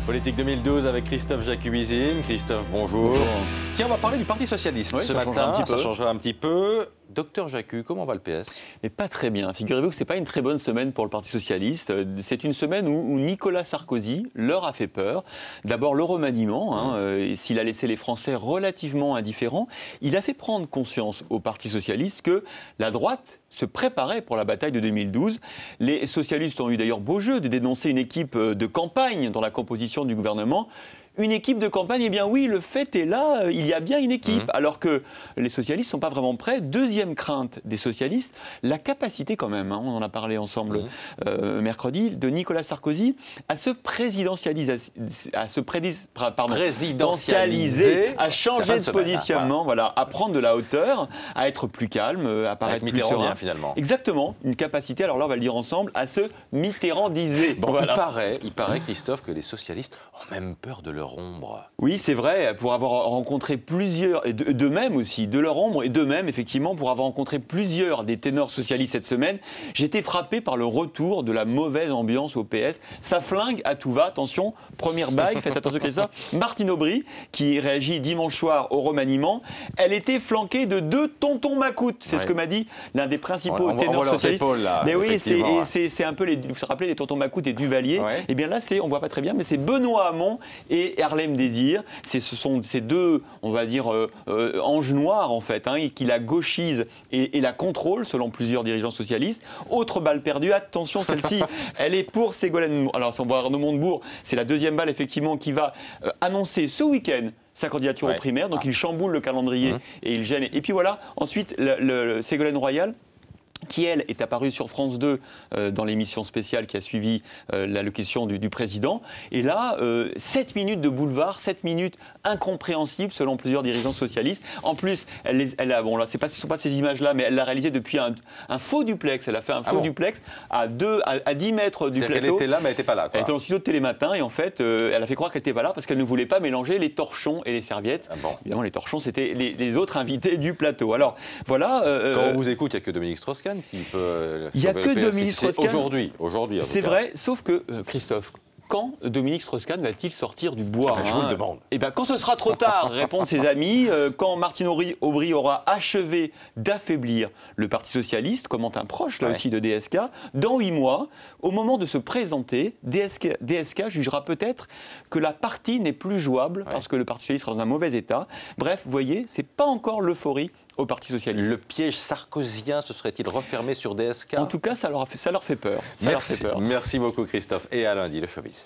Politique 2012 avec Christophe Jacubizine. Christophe, bonjour. Tiens, on va parler du Parti Socialiste ce matin. Ça changera un petit peu. Docteur Jacu, comment va le PS? Et pas très bien. Figurez-vous que ce n'est pas une très bonne semaine pour le Parti Socialiste. C'est une semaine où Nicolas Sarkozy leur a fait peur. D'abord le remaniement, s'il a laissé les Français relativement indifférents, il a fait prendre conscience au Parti Socialiste que la droite se préparait pour la bataille de 2012. Les socialistes ont eu d'ailleurs beau jeu de dénoncer une équipe de campagne dans la composition du gouvernement. Une équipe de campagne, eh bien oui, le fait est là, il y a bien une équipe, alors que les socialistes ne sont pas vraiment prêts. Deuxième crainte des socialistes, la capacité quand même, on en a parlé ensemble mercredi, de Nicolas Sarkozy à se présidentialiser, à changer de positionnement, voilà, à prendre de la hauteur, à être plus calme, à paraître plus serein. Finalement. Exactement, une capacité, alors là on va le dire ensemble, à se mitterrandiser. Bon, voilà. il paraît, Christophe, que les socialistes ont même peur de leur ombre. Oui, c'est vrai, pour avoir rencontré plusieurs, et d'eux-mêmes aussi, de leur ombre, et d'eux-mêmes, effectivement, pour avoir rencontré plusieurs des ténors socialistes cette semaine, j'étais frappé par le retour de la mauvaise ambiance au PS. Ça flingue à tout va, attention, première bague, faites attention Christophe. Martine Aubry, qui réagit dimanche soir au remaniement, elle était flanquée de 2 tontons macoutes, c'est ce que m'a dit l'un des principaux ténors socialistes. Là, mais oui, c'est un peu, vous vous rappelez les tontons macoutes et Duvalier, et bien là, on voit pas très bien, mais c'est Benoît Hamon et Harlem Désir, ce sont ces deux, on va dire, anges noirs en fait, qui la gauchisent et la contrôlent selon plusieurs dirigeants socialistes. Autre balle perdue, attention celle-ci, elle est pour Ségolène. Alors si on voit Arnaud Montebourg, c'est la deuxième balle effectivement qui va annoncer ce week-end sa candidature aux primaires, donc il chamboule le calendrier et il gêne. Et puis voilà, ensuite Ségolène Royal, qui, elle, est apparue sur France 2 dans l'émission spéciale qui a suivi l'allocution du président. Et là, 7 minutes de boulevard, 7 minutes incompréhensibles selon plusieurs dirigeants socialistes. En plus, bon là, ce ne sont pas ces images-là, mais elle l'a réalisé depuis un faux duplex. Elle a fait un faux duplex à 10 mètres du plateau. Elle était là, mais elle n'était pas là, quoi. Elle était dans le studio de Télématin et en fait, elle a fait croire qu'elle n'était pas là parce qu'elle ne voulait pas mélanger les torchons et les serviettes. Évidemment, les torchons, c'était les autres invités du plateau. Alors, voilà. Quand on vous écoute, il n'y a que Dominique Strauss-Kahn qui peut... Il n'y a que Dominique Strauss-Kahn. Aujourd'hui. C'est vrai, sauf que, Christophe, quand Dominique Strauss-Kahn va-t-il sortir du bois? Je vous le demande. Eh bien, quand ce sera trop tard, répondent ses amis, quand Martine Aubry aura achevé d'affaiblir le Parti Socialiste, commente un proche, là aussi, de DSK, dans 8 mois, au moment de se présenter, DSK jugera peut-être que la partie n'est plus jouable parce que le Parti Socialiste sera dans un mauvais état. Bref, vous voyez, c'est pas encore l'euphorie au Parti Socialiste. Le piège sarkozien se serait-il refermé sur DSK? En tout cas, ça leur fait peur. Merci beaucoup Christophe. Et à lundi, le showbiz.